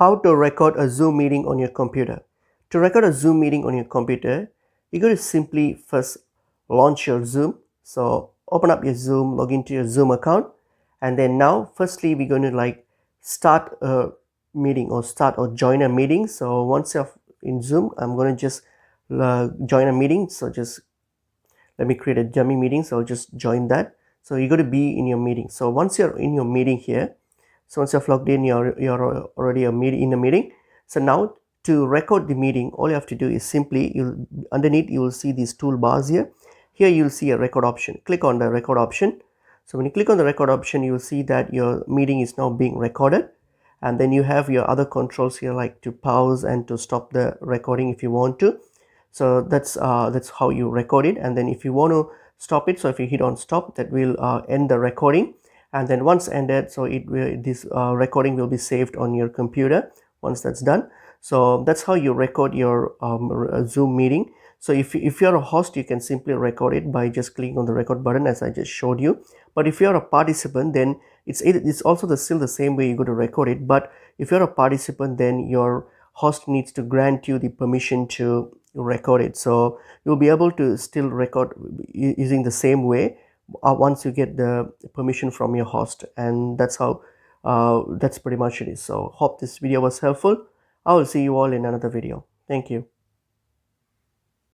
How to record a Zoom meeting on your computer. To record a Zoom meeting on your computer, you're going to simply first launch your Zoom. So open up your Zoom, log into your Zoom account, and then now firstly we're going to start a meeting or start or join a meeting. So once you're in Zoom, I'm going to just join a meeting. So just let me create a dummy meeting. So I'll just join that. So you're going to be in your meeting. So once you're in your meeting here, so once you're logged in, you're already in a meeting. So now to record the meeting, all you have to do is simply underneath you will see these toolbars here. Here you'll see a record option. Click on the record option. So when you click on the record option, you will see that your meeting is now being recorded. And then you have your other controls here, like to pause and to stop the recording if you want to. So that's how you record it. And then if you want to stop it, so if you hit on stop, that will end the recording. And then once ended, so this recording will be saved on your computer once that's done. So that's how you record your Zoom meeting. So if you're a host, you can simply record it by just clicking on the record button as I just showed you. But if you're a participant, then it's also still the same way you're going to record it. But if you're a participant, then your host needs to grant you the permission to record it. So you'll be able to still record using the same way once you get the permission from your host. And that's how that's pretty much it is. So hope this video was helpful. I will see you all in another video. Thank you.